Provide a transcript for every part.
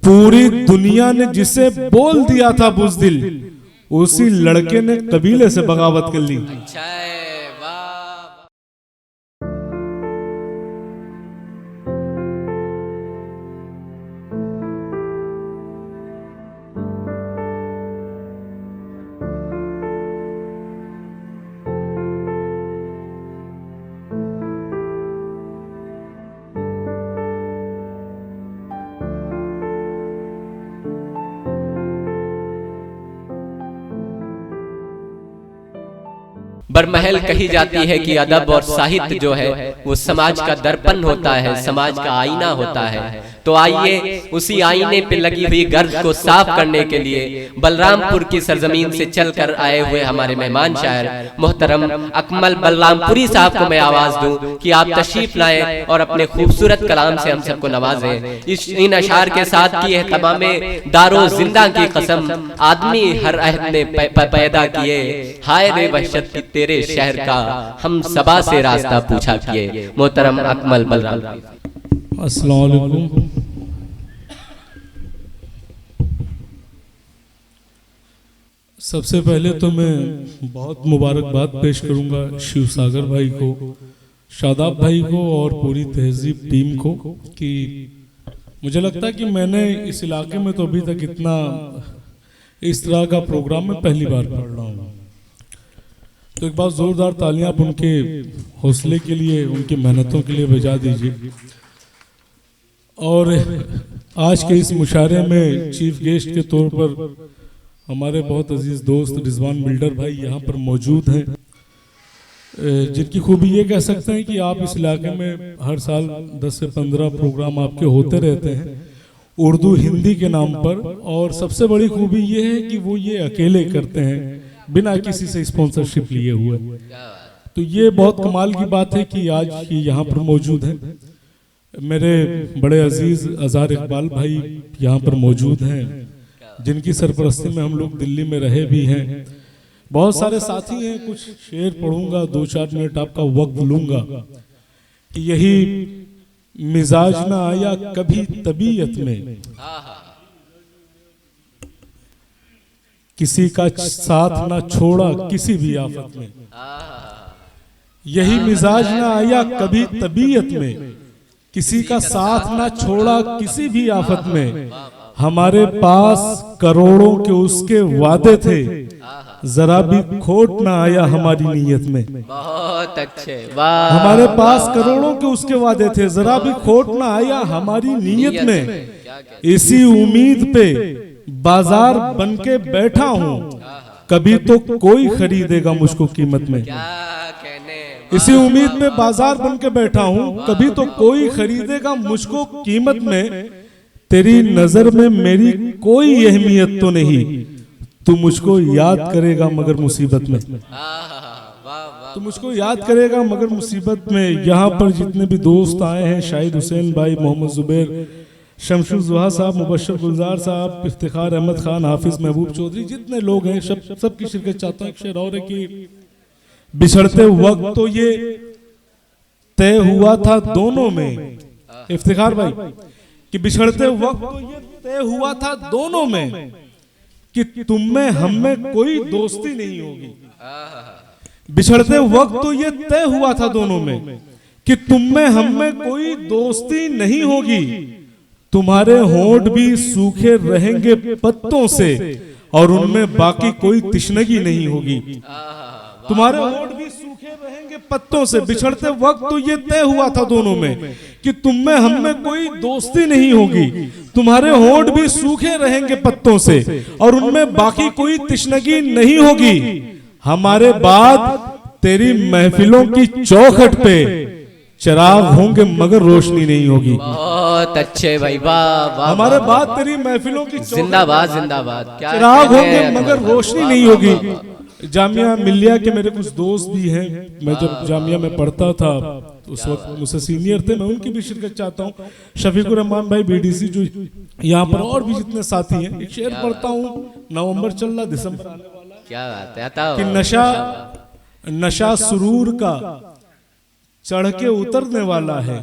पूरी दुनिया ने जिसे बोल दिया था बुज़दिल, उसी लड़के ने कबीले से बगावत कर ली। अच्छा है, वाह। बरमहल कही जाती है कि अदब और साहित्य जो है वो समाज का दर्पण होता है, समाज का आईना होता है। तो आइए उसी आईने पे लगी हुई गर्द को साफ करने के लिए बलरामपुर की सरजमीन से चलकर आए हुए हमारे मेहमान शायर मोहतरम अकमल बलरामपुरी साहब को मैं आवाज दूं कि आप तशरीफ लाएं और अपने खूबसूरत कलाम से हम सबको नवाजें। इन अशार के साथ की है तमामे दारो जिंदा की कसम, आदमी हर अहद ने पैदा किए, हाय रे वहशत की तेरे शहर का हम सबा से रास्ता पूछा किए। मोहतरम अकमल बलरामपुरी। अस्सलाम वालेकुम। सबसे पहले तो मैं बहुत मुबारकबाद पेश करूंगा शिव सागर भाई को, शादाब भाई को और पूरी तहजीब टीम को कि मुझे लगता है कि मैंने इस इलाके में तो अभी तक इतना इस तरह का प्रोग्राम में पहली बार पढ़ रहा हूँ। तो एक बार जोरदार तालियां आप उनके हौसले के लिए, उनकी मेहनतों के लिए बजा दीजिए। और आज के इस मुशायरे में चीफ गेस्ट के तौर पर हमारे बहुत अजीज दोस्त रिजवान बिल्डर भाई यहाँ पर मौजूद हैं, जिनकी खूबी ये कह सकते हैं कि आप इस इलाके में हर साल 10 से 15 प्रोग्राम आपके होते रहते हैं उर्दू हिंदी के नाम पर। और सबसे बड़ी खूबी ये है कि वो ये अकेले करते हैं बिना किसी से स्पॉन्सरशिप लिए हुए। तो ये बहुत कमाल की बात है कि आज ये यहाँ पर मौजूद हैं। मेरे बड़े अजीज अज़हर इकबाल भाई यहाँ पर मौजूद हैं, जिनकी सरपरस्ती में हम लोग दिल्ली में रहे भी हैं। बहुत सारे साथी हैं, कुछ शेर पढ़ूंगा, 2-4 मिनट आपका वक्त लूंगा कि यही मिजाज ना आया कभी तबीयत में, किसी का साथ ना छोड़ा किसी भी आफत में। यही मिजाज ना आया कभी तबीयत में, किसी का साथ ना छोड़ा किसी भी आफत में। हमारे पास करोड़ों के उसके वादे थे, जरा भी खोट ना आया हमारी नीयत में। बहुत अच्छे, वाह। हमारे पास करोड़ों के उसके वादे थे, जरा भी खोट ना आया हमारी नीयत में। इसी उम्मीद पे बाजार बन के बैठा हूँ, कभी तो कोई खरीदेगा मुझको कीमत में। इसी उम्मीद पे बाजार बन के बैठा हूँ, कभी तो कोई खरीदेगा मुझको कीमत में। तेरी नजर में मेरी कोई अहमियत तो नहीं, तू मुझको याद करेगा मगर मुसीबत में। तू मुझको याद करेगा मगर मुसीबत में। यहाँ पर जितने भी दोस्त आए हैं, शाहिद हुसैन भाई, मोहम्मद जुबैर, शमशुल जुहा साहब, मुबशर गुलजार साहब, इफ्तिखार अहमद खान, हाफिज महबूब चौधरी, जितने लोग हैं सब की शिरकत चाहता हूँ। एक शेर और है कि बिछड़ते वक्त तो ये तय हुआ था दोनों में, इफ्तिखार भाई, कि बिछड़ते वक्त तो ये तय हुआ था दोनों में कि तुम में हम में कोई दोस्ती नहीं होगी। बिछड़ते वक्त तो ये तय हुआ था दोनों में कि तुम में हम में कोई दोस्ती नहीं होगी। तुम्हारे होंठ भी सूखे रहेंगे पत्तों से और उनमें बाकी कोई तिश्नगी नहीं होगी। तुम्हारे होंठ भी सूखे रहेंगे पत्तों से। बिछड़ते वक्त तो ये तय हुआ था दोनों में कि तुम में हम में कोई दोस्ती नहीं होगी। तुम्हारे होंठ भी सूखे रहेंगे पत्तों से और उनमें बाकी कोई तिश्नगी नहीं होगी। हमारे बाद तेरी महफिलों की चौखट पे चिराग होंगे मगर रोशनी नहीं होगी। बहुत अच्छे भाई, वाह। हमारे बाद तेरी महफिलों की जिंदाबाद जिंदाबाद, चिराग होंगे मगर रोशनी नहीं होगी। जामिया मिलिया के मेरे कुछ दोस्त भी हैं, मैं जब जामिया में पढ़ता था तो उस वक्त मुझसे सीनियर थे, मैं उनकी भी शिरकत चाहता हूँ। शफीकुर रहमान भाई बीडीसी जो यहाँ पर, और भी जितने साथी हैं। एक शेर पढ़ता हूँ, नवंबर चल रहा, दिसंबर आने वाला, क्या बात है, कि नशा सुरूर का चढ़ के उतरने वाला है।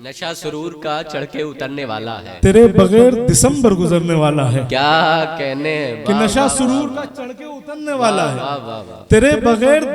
नशा सुरूर का चढ़ के उतरने वाला है, तेरे बगैर दिसंबर गुजरने वाला है। क्या कहने, कि नशा सुरूर का चढ़ के उतरने वाला है, वाह वाह वाह। तेरे बगैर